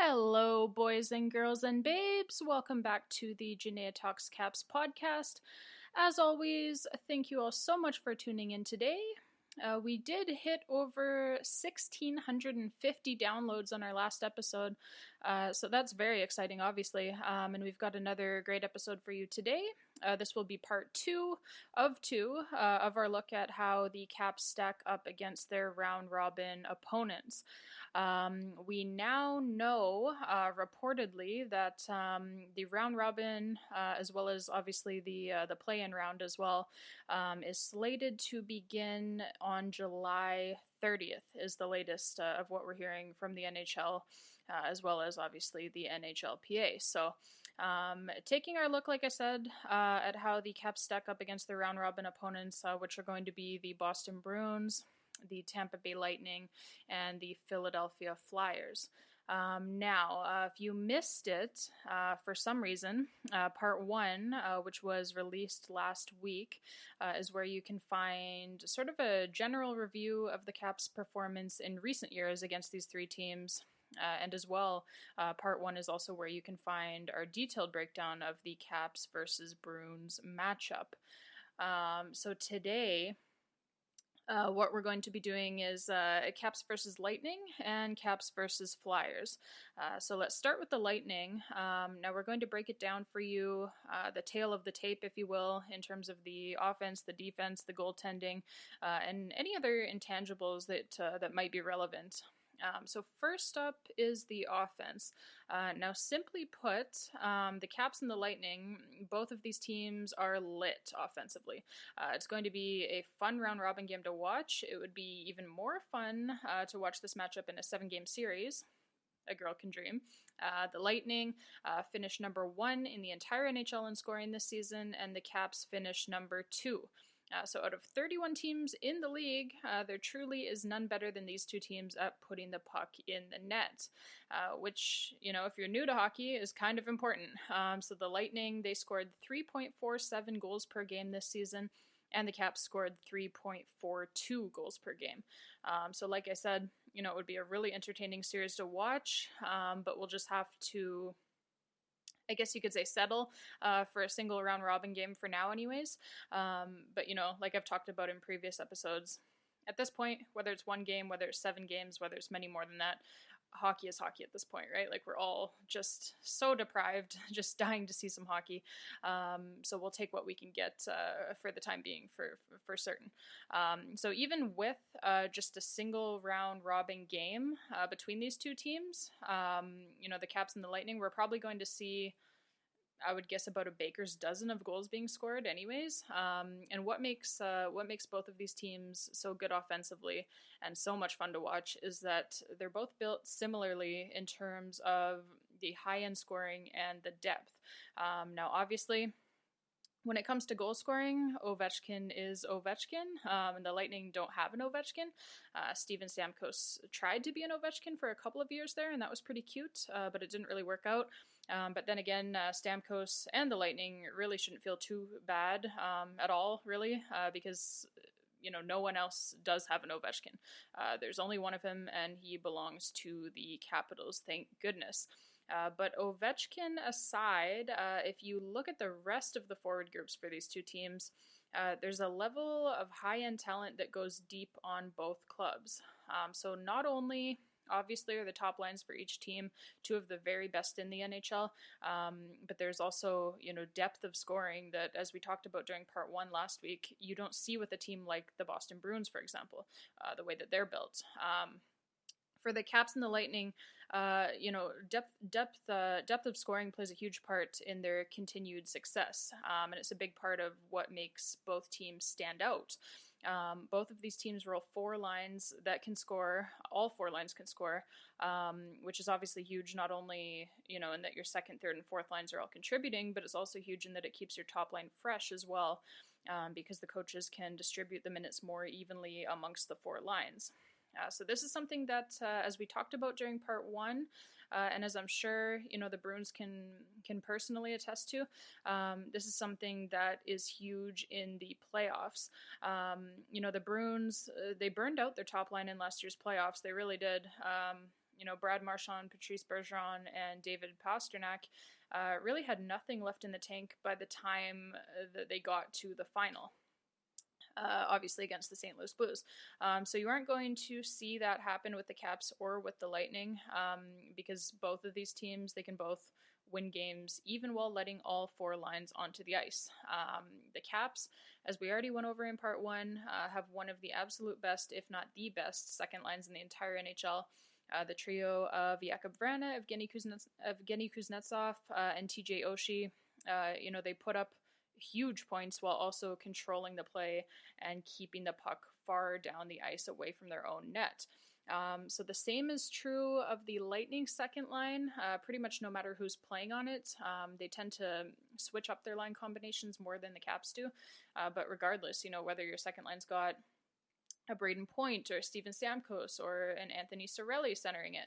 Hello, boys and girls and babes. Welcome back to the Janaea Talks Caps podcast. As always, thank you all so much for tuning in today. We did hit over 1,650 downloads on our last episode, so that's very exciting, obviously. And we've got another great episode for you today. This will be part two of our look at how the Caps stack up against their round robin opponents. We now know, reportedly, that the round robin, as well as obviously the play-in round as well, is slated to begin on July 30th. Is the latest of what we're hearing from the NHL, as well as obviously the NHLPA. So. Taking our look, like I said, at how the Caps stack up against their round robin opponents, which are going to be the Boston Bruins, the Tampa Bay Lightning, and the Philadelphia Flyers. If you missed it for some reason, part one, which was released last week, is where you can find sort of a general review of the Caps' performance in recent years against these three teams. And as well, part one is also where you can find our detailed breakdown of the Caps versus Bruins matchup. So today, what we're going to be doing is Caps versus Lightning and Caps versus Flyers. So let's start with the Lightning. Now we're going to break it down for you, the tail of the tape, if you will, in terms of the offense, the defense, the goaltending, and any other intangibles that might be relevant. So first up is the offense. Now, simply put, the Caps and the Lightning, both of these teams are lit offensively. It's going to be a fun round-robin game to watch. It would be even more fun to watch this matchup in a 7-game series. A girl can dream. The Lightning finished number 1 in the entire NHL in scoring this season, and the Caps finished number 2. So out of 31 teams in the league, there truly is none better than these two teams at putting the puck in the net, which, if you're new to hockey, is kind of important. So the Lightning, they scored 3.47 goals per game this season, and the Caps scored 3.42 goals per game. So like I said, it would be a really entertaining series to watch, but we'll just have to, I guess you could say, settle for a single round robin game for now anyways. But, like I've talked about in previous episodes, at this point, whether it's one game, whether it's 7 games, whether it's many more than that, hockey is hockey at this point, right? Like, we're all just so deprived, just dying to see some hockey. So we'll take what we can get for the time being, for certain. So even with just a single round robin game between these two teams, the Caps and the Lightning, we're probably going to see, I would guess, about a baker's dozen of goals being scored anyways. And what makes both of these teams so good offensively and so much fun to watch is that they're both built similarly in terms of the high-end scoring and the depth. Now, obviously, when it comes to goal scoring, Ovechkin is Ovechkin, and the Lightning don't have an Ovechkin. Steven Stamkos tried to be an Ovechkin for a couple of years there, and that was pretty cute, but it didn't really work out. But then again, Stamkos and the Lightning really shouldn't feel too bad at all, really, because no one else does have an Ovechkin. There's only one of him, and he belongs to the Capitals, thank goodness. But Ovechkin aside, if you look at the rest of the forward groups for these two teams, there's a level of high-end talent that goes deep on both clubs. So not only, obviously, are the top lines for each team two of the very best in the NHL, but there's also, depth of scoring that, as we talked about during part one last week, you don't see with a team like the Boston Bruins, for example, the way that they're built. For the Caps and the Lightning, depth of scoring plays a huge part in their continued success, and it's a big part of what makes both teams stand out. Both of these teams roll 4 lines that can score. All 4 lines can score, which is obviously huge, not only, in that your second, third, and fourth lines are all contributing, but it's also huge in that it keeps your top line fresh as well, because the coaches can distribute the minutes more evenly amongst the 4 lines. So this is something that, as we talked about during part one, and as I'm sure the Bruins can personally attest to, this is something that is huge in the playoffs. The Bruins, they burned out their top line in last year's playoffs. They really did. Brad Marchand, Patrice Bergeron, and David Pastrnak really had nothing left in the tank by the time that they got to the final. Obviously against the St. Louis Blues. So you aren't going to see that happen with the Caps or with the Lightning because both of these teams, they can both win games even while letting all four lines onto the ice. The Caps, as we already went over in part one, have one of the absolute best, if not the best, second lines in the entire NHL. The trio of Jakub Vrana, Evgeny Kuznetsov, and TJ Oshie, they put up huge points while also controlling the play and keeping the puck far down the ice away from their own net. So the same is true of the Lightning second line. Pretty much no matter who's playing on it, they tend to switch up their line combinations more than the Caps do. But regardless, whether your second line's got a Braden Point or Steven Stamkos or an Anthony Cirelli centering it,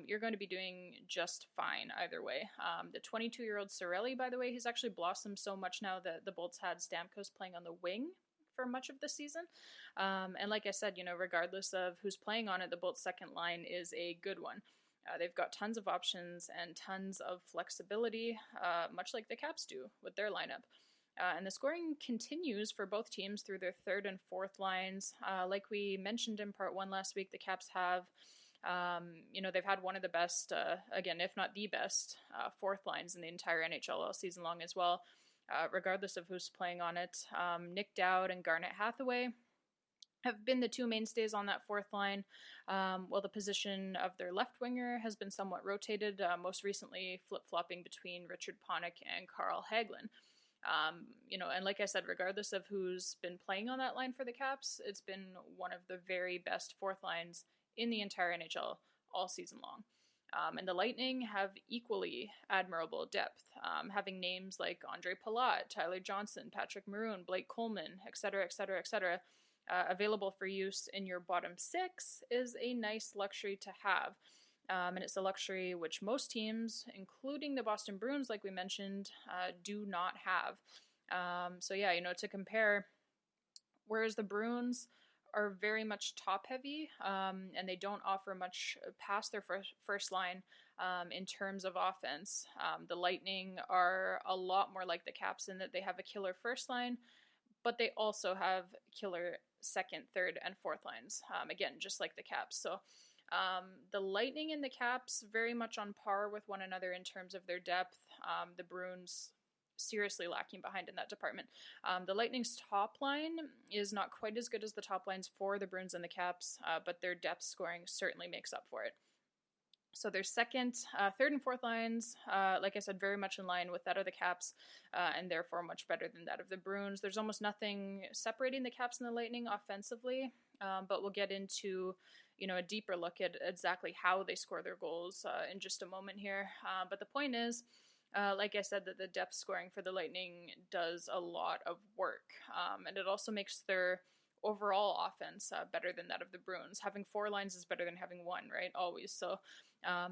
you're going to be doing just fine either way. The 22-year-old Cirelli, by the way, he's actually blossomed so much now that the Bolts had Stamkos playing on the wing for much of the season. And like I said, regardless of who's playing on it, the Bolts second line is a good one. They've got tons of options and tons of flexibility, much like the Caps do with their lineup. And the scoring continues for both teams through their third and fourth lines. Like we mentioned in part one last week, the Caps have, they've had one of the best, again, if not the best, fourth lines in the entire NHL all season long as well, regardless of who's playing on it. Nick Dowd and Garnet Hathaway have been the two mainstays on that fourth line, while the position of their left winger has been somewhat rotated, most recently flip-flopping between Richard Panik and Carl Hagelin. And like I said, regardless of who's been playing on that line for the Caps, it's been one of the very best fourth lines in the entire NHL all season long. And the Lightning have equally admirable depth, having names like Andre Palat, Tyler Johnson, Patrick Maroon, Blake Coleman, etc., etc., etc., available for use in your bottom six is a nice luxury to have. And it's a luxury which most teams, including the Boston Bruins, like we mentioned, do not have. To compare, whereas the Bruins are very much top-heavy, and they don't offer much past their first line in terms of offense. The Lightning are a lot more like the Caps in that they have a killer first line, but they also have killer second, third, and fourth lines. Again, just like the Caps. So the Lightning and the Caps very much on par with one another in terms of their depth. The Bruins seriously lacking behind in that department. The Lightning's top line is not quite as good as the top lines for the Bruins and the Caps, but their depth scoring certainly makes up for it. So their second, third, and fourth lines, like I said, very much in line with that of the Caps, and therefore much better than that of the Bruins. There's almost nothing separating the Caps and the Lightning offensively, but we'll get into a deeper look at exactly how they score their goals in just a moment here. But the point is, like I said, that the depth scoring for the Lightning does a lot of work, and it also makes their overall offense better than that of the Bruins. Having four lines is better than having one, right? Always. So,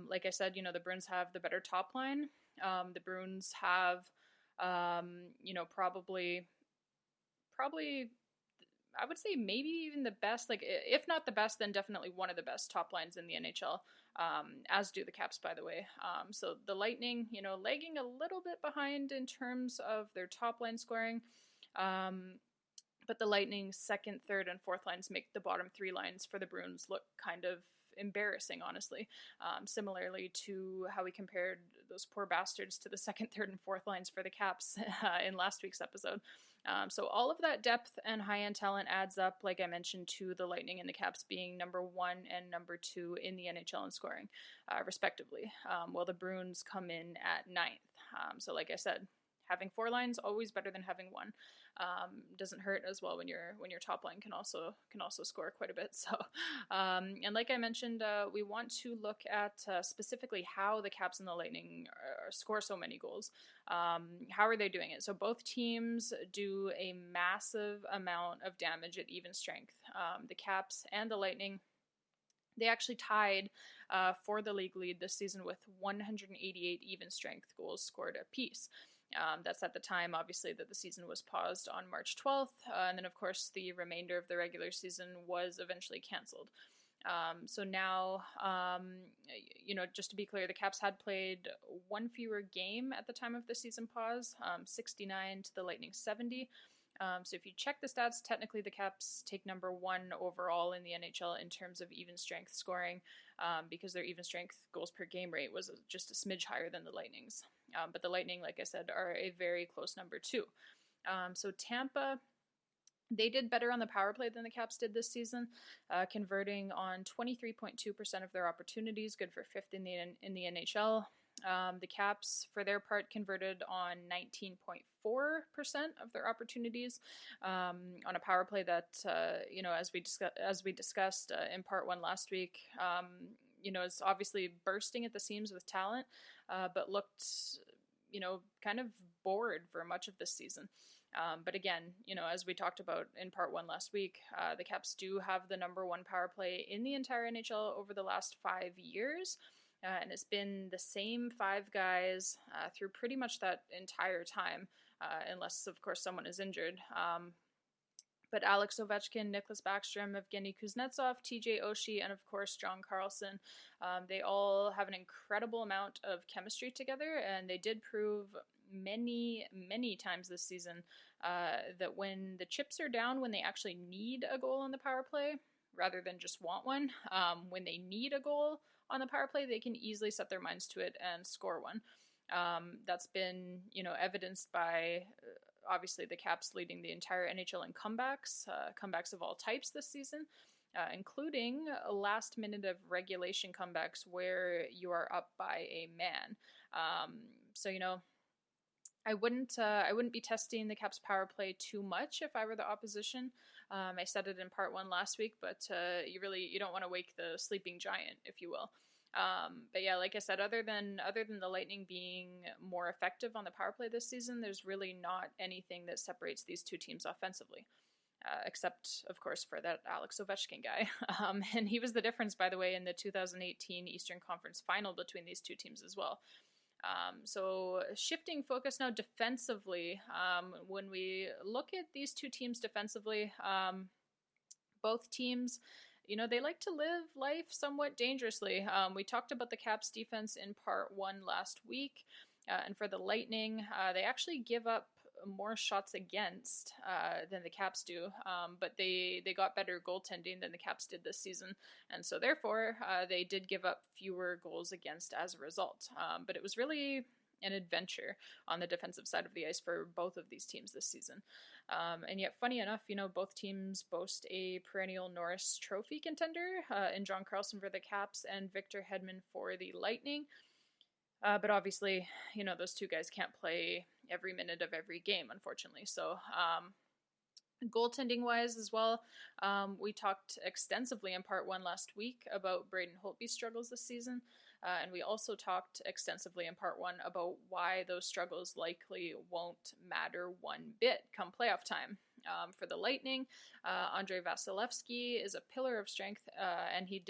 like I said, the Bruins have the better top line. The Bruins have, probably, I would say maybe even the best, like if not the best, then definitely one of the best top lines in the NHL, as do the Caps, by the way. So the Lightning, lagging a little bit behind in terms of their top line scoring. But the Lightning's second, third, and fourth lines make the bottom three lines for the Bruins look kind of embarrassing, honestly. Similarly to how we compared those poor bastards to the second, third, and fourth lines for the Caps in last week's episode. So all of that depth and high-end talent adds up, like I mentioned, to the Lightning and the Caps being number 1 and number 2 in the NHL in scoring, respectively, while the Bruins come in at 9th. So like I said, having four lines always better than having one. Doesn't hurt as well when your top line can also score quite a bit. So, and like I mentioned, we want to look at specifically how the Caps and the Lightning score so many goals. How are they doing it? So both teams do a massive amount of damage at even strength. The Caps and the Lightning, they actually tied for the league lead this season with 188 even strength goals scored apiece. That's at the time, obviously, that the season was paused on March 12th, and then, of course, the remainder of the regular season was eventually canceled. So now, just to be clear, the Caps had played one fewer game at the time of the season pause, 69 to the Lightning 70. So if you check the stats, technically the Caps take number one overall in the NHL in terms of even strength scoring, because their even strength goals per game rate was just a smidge higher than the Lightning's. But the Lightning, like I said, are a very close number two. So Tampa, they did better on the power play than the Caps did this season, converting on 23.2% of their opportunities, good for fifth in the NHL. The Caps, for their part, converted on 19.4% of their opportunities on a power play that, as we discussed in part one last week, is obviously bursting at the seams with talent, but looked, kind of bored for much of this season. But again, as we talked about in part one last week, the Caps do have the number one power play in the entire NHL over the last 5 years. And it's been the same five guys through pretty much that entire time, unless, of course, someone is injured. But Alex Ovechkin, Nicklas Backstrom, Evgeny Kuznetsov, TJ Oshie, and of course John Carlson, they all have an incredible amount of chemistry together, and they did prove many, many times this season that when the chips are down, when they actually need a goal on the power play, rather than just want one, when they need a goal on the power play, they can easily set their minds to it and score one. That's been, evidenced by obviously the Caps leading the entire NHL in comebacks of all types this season, including a last minute of regulation comebacks where you are up by a man. So I wouldn't be testing the Caps power play too much if I were the opposition. I said it in part one last week, but you don't want to wake the sleeping giant, if you will. But yeah, like I said, other than the Lightning being more effective on the power play this season, there's really not anything that separates these two teams offensively, except of course for that Alex Ovechkin guy. And he was the difference, by the way, in the 2018 Eastern Conference Final between these two teams as well. So shifting focus now defensively, when we look at these two teams defensively, both teams, they like to live life somewhat dangerously. We talked about the Caps defense in part one last week, and for the Lightning, they actually give up more shots against than the Caps do, but they got better goaltending than the Caps did this season, and so therefore they did give up fewer goals against as a result. But it was really an adventure on the defensive side of the ice for both of these teams this season. And yet, funny enough, both teams boast a perennial Norris Trophy contender in John Carlson for the Caps and Victor Hedman for the Lightning. But obviously, those two guys can't play every minute of every game, unfortunately. So, goaltending wise as well, we talked extensively in part one last week about Braden Holtby's struggles this season. And we also talked extensively in part one about why those struggles likely won't matter one bit come playoff time. For the Lightning, Andrei Vasilevsky is a pillar of strength, and he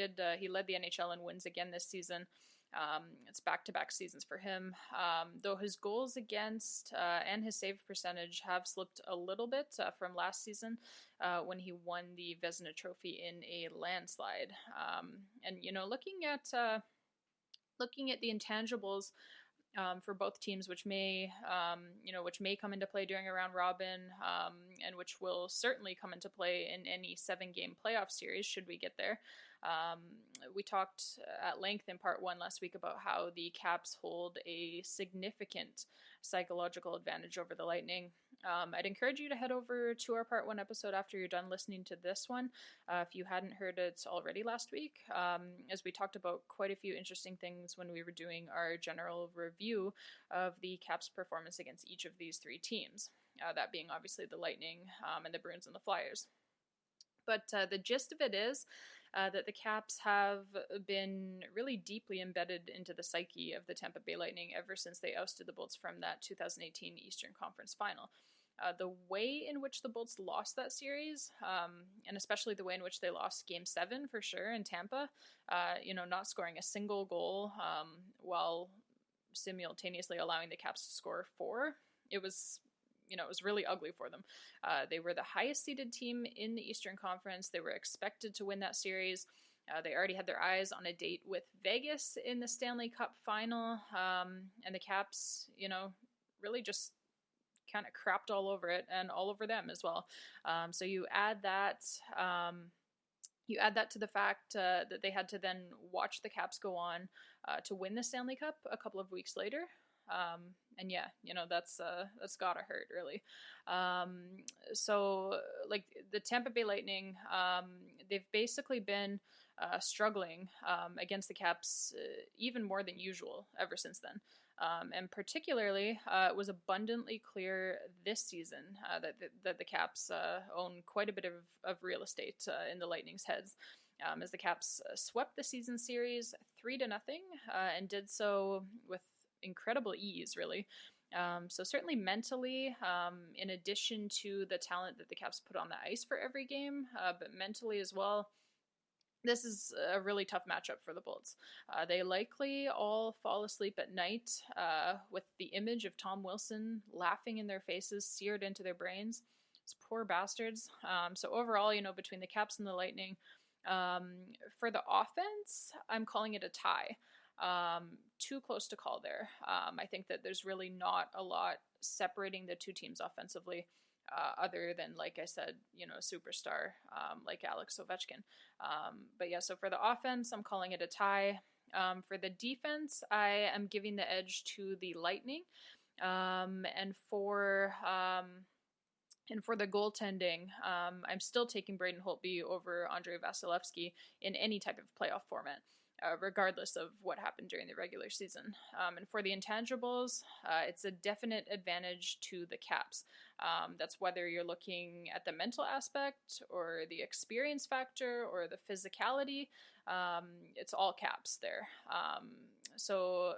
led the NHL in wins again this season. It's back-to-back seasons for him, though his goals against and his save percentage have slipped a little bit from last season when he won the Vezina Trophy in a landslide. And looking at the intangibles for both teams, which may come into play during a round robin, and which will certainly come into play in any 7-game playoff series should we get there. We talked at length in part one last week about how the Caps hold a significant psychological advantage over the Lightning. I'd encourage you to head over to our part one episode after you're done listening to this one, if you hadn't heard it already last week, as we talked about quite a few interesting things when we were doing our general review of the Caps' performance against each of these three teams, that being obviously the Lightning and the Bruins and the Flyers. But the gist of it is that the Caps have been really deeply embedded into the psyche of the Tampa Bay Lightning ever since they ousted the Bolts from that 2018 Eastern Conference Final. The way in which the Bolts lost that series, and especially the way in which they lost Game 7 for sure in Tampa, not scoring a single goal while simultaneously allowing the Caps to score 4, it was really ugly for them. They were the highest seeded team in the Eastern Conference. They were expected to win that series. They already had their eyes on a date with Vegas in the Stanley Cup final, and the Caps, really just kind of crapped all over it and all over them as well. So you add that. To the fact that they had to then watch the Caps go on to win the Stanley Cup a couple of weeks later. And yeah, that's gotta hurt, really. So like the Tampa Bay Lightning, they've basically been struggling against the Caps even more than usual ever since then. And particularly, it was abundantly clear this season that the Caps own quite a bit of real estate in the Lightning's heads, as the Caps swept the season series 3-0, and did so with incredible ease, really. So certainly mentally, in addition to the talent that the Caps put on the ice for every game, but mentally as well, this is a really tough matchup for the Bolts. They likely all fall asleep at night with the image of Tom Wilson laughing in their faces seared into their brains. These poor bastards. So overall, between the Caps and the Lightning, for the offense, I'm calling it a tie. Too close to call there. I think that there's really not a lot separating the two teams offensively. Other than, like I said, a superstar like Alex Ovechkin. But yeah, so for the offense, I'm calling it a tie. For the defense, I am giving the edge to the Lightning. And for the goaltending, I'm still taking Braden Holtby over Andrei Vasilevsky in any type of playoff format. Regardless of what happened during the regular season. And for the intangibles, it's a definite advantage to the Caps. That's whether you're looking at the mental aspect or the experience factor or the physicality. It's all Caps there. So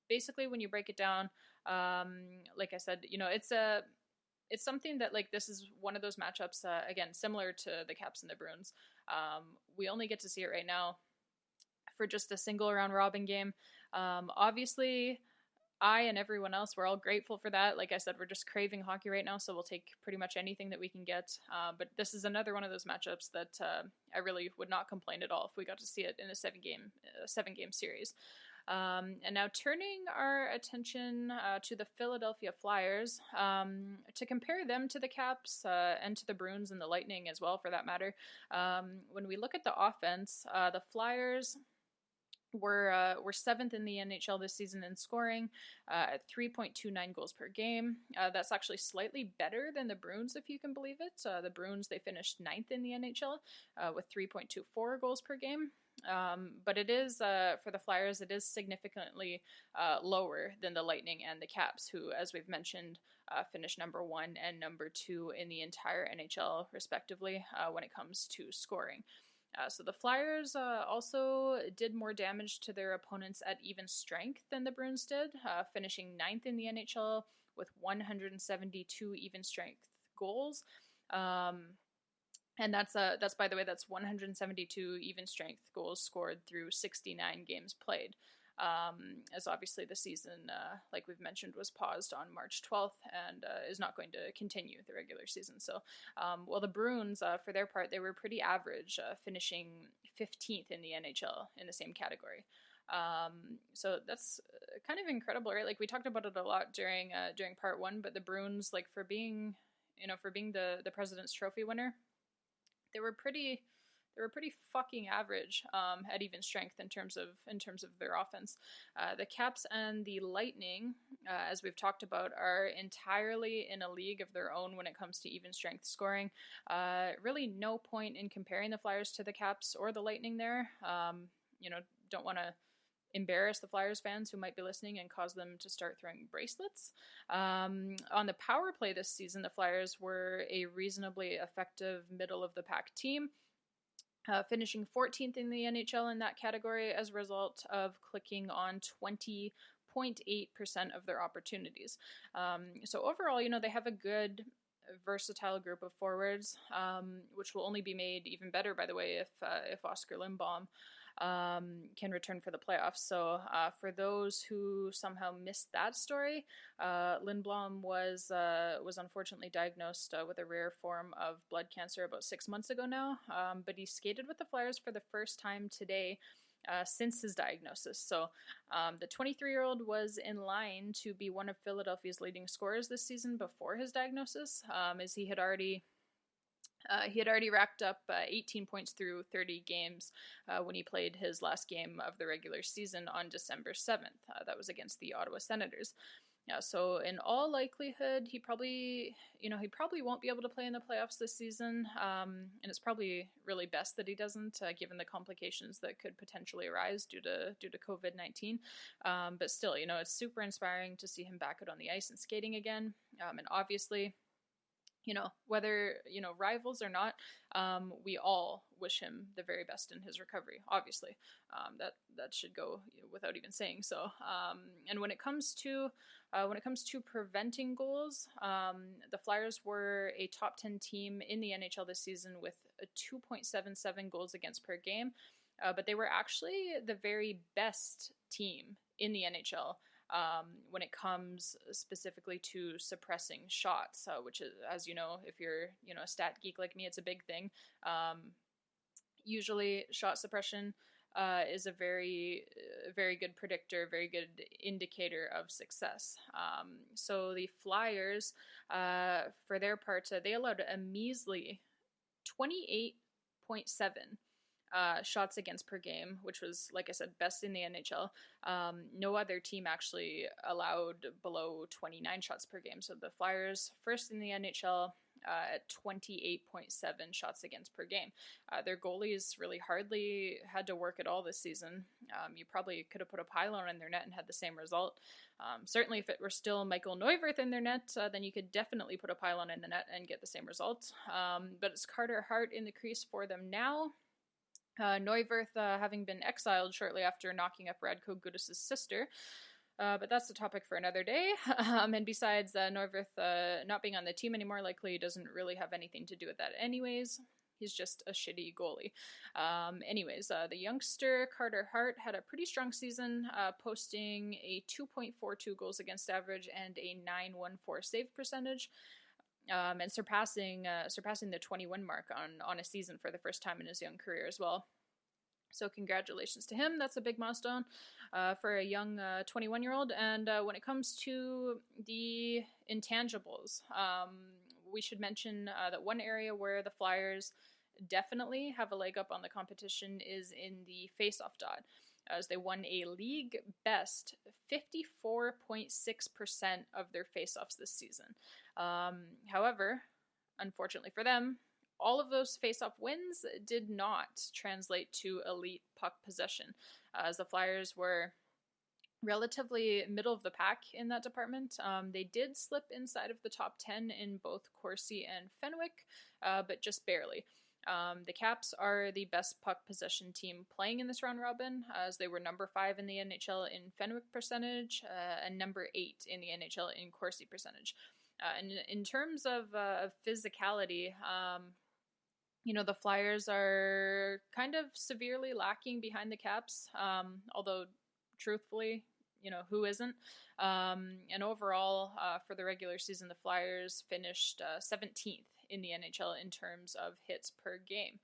basically, when you break it down, like I said, it's something that, like, this is one of those matchups, again, similar to the Caps and the Bruins. We only get to see it right now for just a single round robin game. Obviously, I and everyone else, we're all grateful for that. Like I said, we're just craving hockey right now, so we'll take pretty much anything that we can get. But this is another one of those matchups that I really would not complain at all if we got to see it in a seven game series. And now turning our attention to the Philadelphia Flyers, to compare them to the Caps and to the Bruins and the Lightning as well, for that matter. When we look at the offense, the Flyers were seventh in the NHL this season in scoring, at 3.29 goals per game. That's actually slightly better than the Bruins, if you can believe it. The Bruins, they finished ninth in the NHL with 3.24 goals per game. But it is, for the Flyers, it is significantly lower than the Lightning and the Caps, who, as we've mentioned, finished number 1 and number 2 in the entire NHL, respectively, when it comes to scoring. So the Flyers also did more damage to their opponents at even strength than the Bruins did, finishing ninth in the NHL with 172 even strength goals. And that's by the way, that's 172 even strength goals scored through 69 games played. As obviously the season, like we've mentioned, was paused on March 12th and is not going to continue the regular season. So, well, the Bruins, for their part, they were pretty average, finishing 15th in the NHL in the same category. So that's kind of incredible, right? Like, we talked about it a lot during part 1, but the Bruins, like, for being the President's Trophy winner, they were pretty fucking average at even strength in terms of their offense. The Caps and the Lightning, as we've talked about, are entirely in a league of their own when it comes to even strength scoring. Really no point in comparing the Flyers to the Caps or the Lightning there. Don't want to embarrass the Flyers fans who might be listening and cause them to start throwing bracelets. On the power play this season, the Flyers were a reasonably effective middle-of-the-pack team, finishing 14th in the NHL in that category as a result of clicking on 20.8% of their opportunities. So overall, they have a good, versatile group of forwards, which will only be made even better, by the way, if Oscar Lindblom can return for the playoffs. So for those who somehow missed that story, Lindblom was unfortunately diagnosed with a rare form of blood cancer about 6 months ago now, but he skated with the Flyers for the first time today since his diagnosis. So the 23-year-old was in line to be one of Philadelphia's leading scorers this season before his diagnosis, as he had already racked up 18 points through 30 games when he played his last game of the regular season on December 7th. That was against the Ottawa Senators. So in all likelihood, he probably won't be able to play in the playoffs this season, and it's probably really best that he doesn't, given the complications that could potentially arise due to COVID-19. But still, it's super inspiring to see him back out on the ice and skating again. And obviously, whether, rivals or not, we all wish him the very best in his recovery, obviously. That should go without even saying so. And when it comes to preventing goals, the Flyers were a top 10 team in the NHL this season with a 2.77 goals against per game, but they were actually the very best team in the NHL when it comes specifically to suppressing shots, which is, as you know, if you're a stat geek like me, it's a big thing. Usually, shot suppression is a very good predictor, very good indicator of success. So the Flyers, for their part, they allowed a measly 28.7 shots against per game, which was, like I said, best in the NHL. No other team actually allowed below 29 shots per game. So the Flyers, first in the NHL at 28.7 shots against per game. Their goalies really hardly had to work at all this season. You probably could have put a pylon in their net and had the same result. Certainly, if it were still Michael Neuwirth in their net, then you could definitely put a pylon in the net and get the same result. But it's Carter Hart in the crease for them now. Neuwirth having been exiled shortly after knocking up Radko Gudas' sister. But that's a topic for another day. And besides, Neuwirth not being on the team anymore likely doesn't really have anything to do with that anyways. He's just a shitty goalie. The youngster Carter Hart had a pretty strong season, posting a 2.42 goals against average and a 914 save percentage. And surpassing the 21 mark on a season for the first time in his young career as well. So congratulations to him. That's a big milestone for a young 21-year-old. And when it comes to the intangibles, we should mention that one area where the Flyers definitely have a leg up on the competition is in the face-off dot, as they won a league best 54.6% of their face-offs this season. However, unfortunately for them, all of those face-off wins did not translate to elite puck possession, as the Flyers were relatively middle of the pack in that department. They did slip inside of the top 10 in both Corsi and Fenwick, but just barely. The Caps are the best puck possession team playing in this round robin, as they were number 5 in the NHL in Fenwick percentage and number 8 in the NHL in Corsi percentage. And in terms of physicality, the Flyers are kind of severely lacking behind the Caps, although truthfully, who isn't? And overall, for the regular season, the Flyers finished 17th in the NHL in terms of hits per game.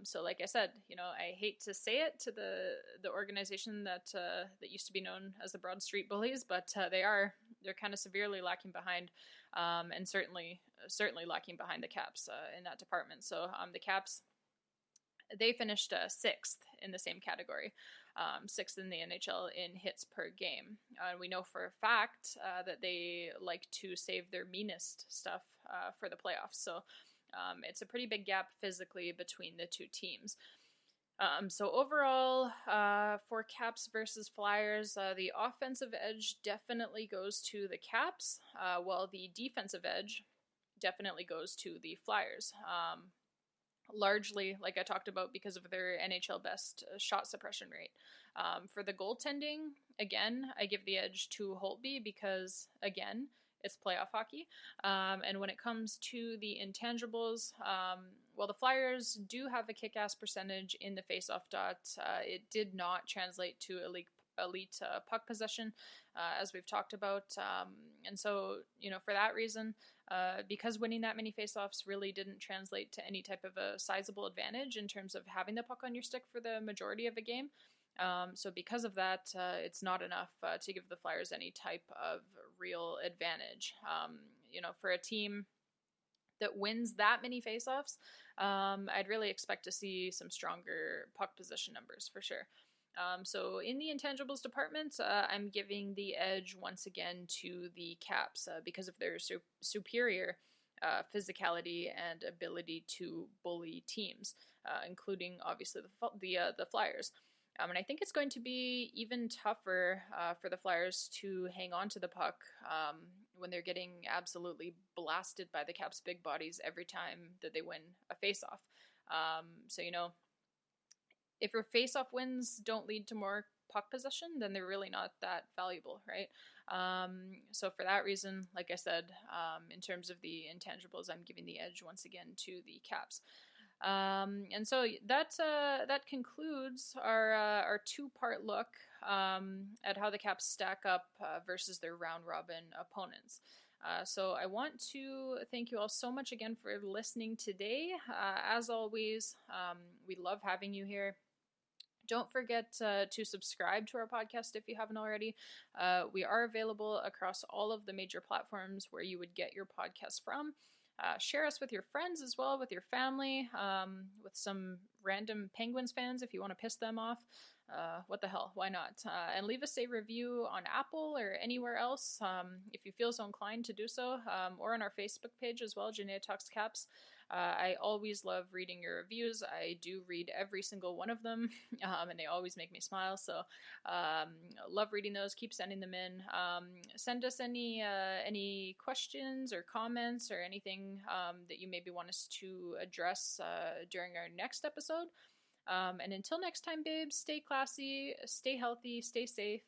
So like I said, I hate to say it to the organization that used to be known as the Broad Street Bullies, but they're kind of severely lacking behind, and certainly lacking behind the Caps in that department. So the Caps, they finished 6th in the same category, 6th in the NHL in hits per game. We know for a fact that they like to save their meanest stuff for the playoffs. So it's a pretty big gap physically between the two teams. So overall, for Caps versus Flyers, the offensive edge definitely goes to the Caps, while the defensive edge definitely goes to the Flyers. Largely, like I talked about, because of their NHL best shot suppression rate. For the goaltending, again, I give the edge to Holtby because, again, it's playoff hockey. And when it comes to the intangibles, while the Flyers do have a kick-ass percentage in the face-off dot, it did not translate to elite puck possession, as we've talked about. And so, for that reason, because winning that many face-offs really didn't translate to any type of a sizable advantage in terms of having the puck on your stick for the majority of a game. So because of that, it's not enough to give the Flyers any type of real advantage. For a team that wins that many faceoffs, I'd really expect to see some stronger puck possession numbers for sure. So in the intangibles department, I'm giving the edge once again to the Caps because of their superior physicality and ability to bully teams, including obviously the Flyers. And I think it's going to be even tougher for the Flyers to hang on to the puck when they're getting absolutely blasted by the Caps' big bodies every time that they win a faceoff. So, if your faceoff wins don't lead to more puck possession, then they're really not that valuable, right? So for that reason, like I said, in terms of the intangibles, I'm giving the edge once again to the Caps. And so that concludes our two-part look at how the Caps stack up versus their round-robin opponents. So I want to thank you all so much again for listening today. As always, we love having you here. Don't forget to subscribe to our podcast if you haven't already. We are available across all of the major platforms where you would get your podcast from. Share us with your friends as well, with your family, with some random Penguins fans if you want to piss them off. What the hell? Why not? And leave us a review on Apple or anywhere else if you feel so inclined to do so, or on our Facebook page as well, Janaea Talks Caps. I always love reading your reviews. I do read every single one of them, and they always make me smile. So love reading those. Keep sending them in. Send us any questions or comments or anything that you maybe want us to address during our next episode. And until next time, babes, stay classy, stay healthy, stay safe,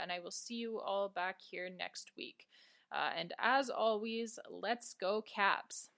and I will see you all back here next week. And as always, let's go Caps!